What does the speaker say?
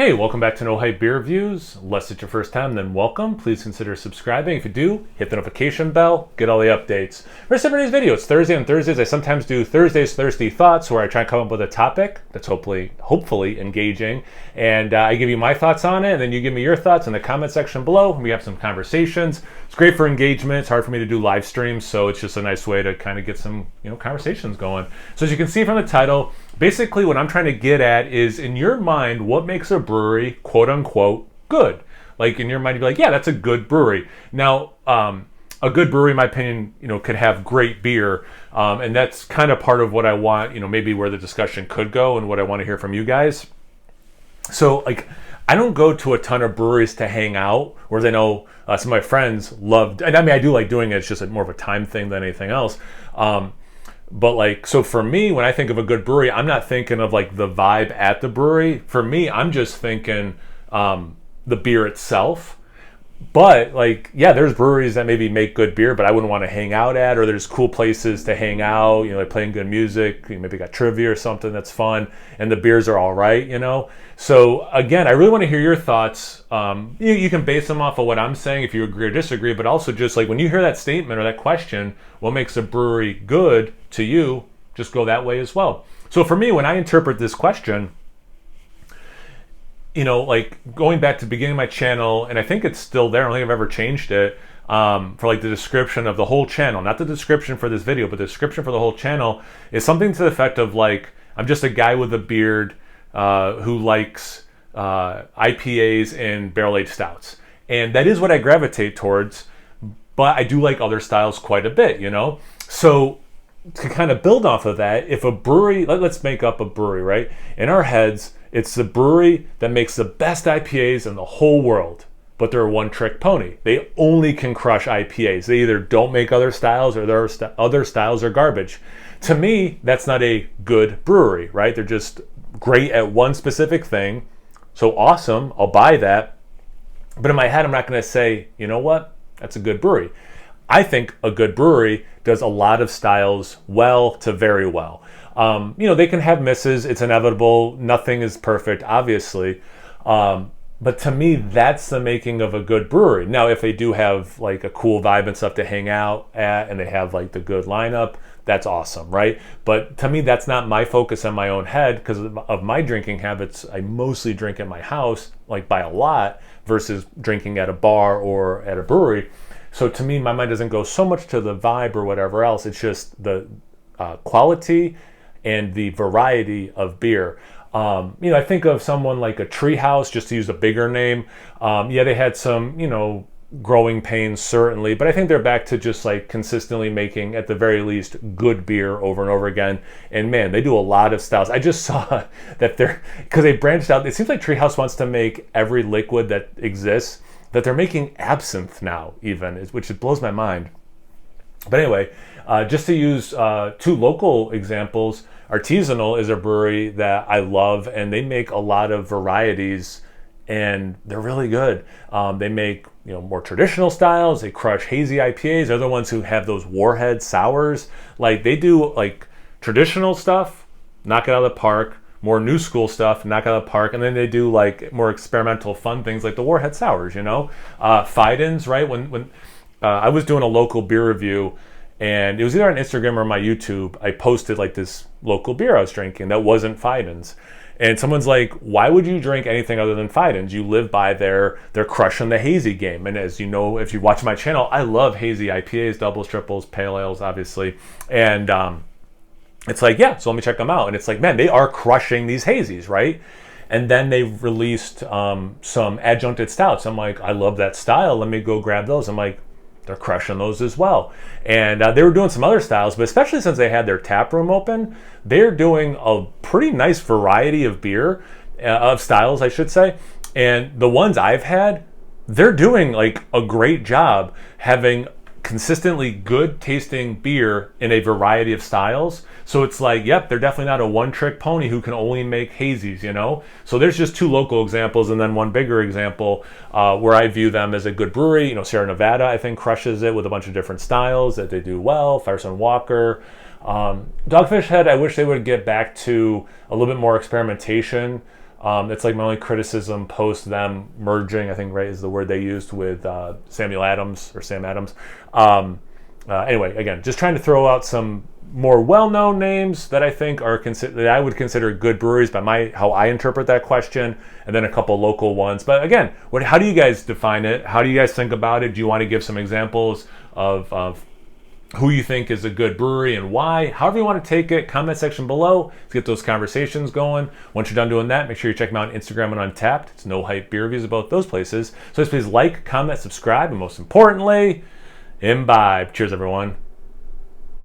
Hey, welcome back to No Hype Beer Reviews. Unless it's your first time, then welcome. Please consider subscribing. If you do, hit the notification bell, get all the updates. For today's video, it's Thursday. On Thursdays, I sometimes do Thursday's Thirsty Thoughts, where I try and come up with a topic that's hopefully engaging. And I give you my thoughts on it, and then you give me your thoughts in the comment section below, and we have some conversations. It's great for engagement. It's hard for me to do live streams, so it's just a nice way to kind of get some conversations going. So as you can see from the title, basically what I'm trying to get at is, in your mind, what makes a brewery, quote unquote, good? Like, in your mind, you'd be like, yeah, that's a good brewery. Now, a good brewery, in my opinion, could have great beer. And that's kind of part of what I want, maybe where the discussion could go and what I want to hear from you guys. So, like, I don't go to a ton of breweries to hang out, whereas I know some of my friends loved, and I mean, I do like doing it. It's just more of a time thing than anything else. But like, so for me, when I think of a good brewery, I'm not thinking of like the vibe at the brewery. For me, I'm just thinking the beer itself. But like, yeah, there's breweries that maybe make good beer, but I wouldn't want to hang out at, or there's cool places to hang out, like playing good music, maybe got trivia or something that's fun, and the beers are all right, So again, I really want to hear your thoughts. You can base them off of what I'm saying if you agree or disagree, but also just like when you hear that statement or that question, what makes a brewery good to you, just go that way as well. So for me, when I interpret this question, like going back to the beginning of my channel, and I think it's still there, I don't think I've ever changed it, for like the description of the whole channel, not the description for this video, but the description for the whole channel is something to the effect of like, I'm just a guy with a beard who likes IPAs and barrel-aged stouts. And that is what I gravitate towards, but I do like other styles quite a bit, So to kind of build off of that, if a brewery, let's make up a brewery, right? In our heads, it's the brewery that makes the best IPAs in the whole world, but they're a one-trick pony. They only can crush IPAs. They either don't make other styles, or their other styles are garbage. To me, that's not a good brewery, right? They're just great at one specific thing. So awesome, I'll buy that. But in my head, I'm not going to say, you know what? That's a good brewery. I think a good brewery does a lot of styles well to very well. They can have misses. It's inevitable. Nothing is perfect, obviously. But to me, that's the making of a good brewery. Now, if they do have like a cool vibe and stuff to hang out at, and they have like the good lineup, that's awesome, right? But to me, that's not my focus in my own head because of my drinking habits. I mostly drink at my house, like by a lot, versus drinking at a bar or at a brewery. So to me, my mind doesn't go so much to the vibe or whatever else. It's just the quality and the variety of beer. I think of someone like a Treehouse, just to use a bigger name. They had some, growing pains certainly, but I think they're back to just like consistently making, at the very least, good beer over and over again. And man, they do a lot of styles. I just saw that because they branched out. It seems like Treehouse wants to make every liquid that exists, that they're making absinthe now even, which blows my mind. But anyway, just to use two local examples, Artisanal is a brewery that I love, and they make a lot of varieties, and they're really good. They make more traditional styles. They crush hazy IPAs. They're the ones who have those Warhead sours. Like, they do like traditional stuff, knock it out of the park. More new school stuff, knock it out of the park, and then they do like more experimental fun things like the Warhead sours. Fidens, right? When I was doing a local beer review, and it was either on Instagram or my YouTube, I posted like this local beer I was drinking that wasn't Fidens. And someone's like, why would you drink anything other than Fidens? You live by they're crushing the hazy game. And as you know, if you watch my channel, I love hazy IPAs, doubles, triples, pale ales, obviously. And it's like, yeah, so let me check them out. And it's like, man, they are crushing these hazies, right? And then they've released some adjuncted stouts. I'm like, I love that style. Let me go grab those. I'm like, they're crushing those as well. And they were doing some other styles, but especially since they had their tap room open, they're doing a pretty nice variety of beer, of styles, I should say. And the ones I've had, they're doing like a great job having consistently good tasting beer in a variety of styles. So it's like, yep, they're definitely not a one-trick pony who can only make hazies, So there's just two local examples, and then one bigger example where I view them as a good brewery. Sierra Nevada, I think, crushes it with a bunch of different styles that they do well. Firestone Walker. Dogfish Head, I wish they would get back to a little bit more experimentation. That's like my only criticism post them merging, I think, right, is the word they used with Samuel Adams or Sam Adams. Anyway, again, just trying to throw out some more well-known names that I think are that I would consider good breweries by how I interpret that question, and then a couple local ones. But again, how do you guys define it? How do you guys think about it? Do you want to give some examples of who you think is a good brewery and why? However you want to take it, comment section below. Let's get those conversations going. Once you're done doing that, make sure you check me out on Instagram and Untapped. It's no hype beer reviews about those places. So please like, comment, subscribe, and most importantly, imbibe. Cheers, everyone.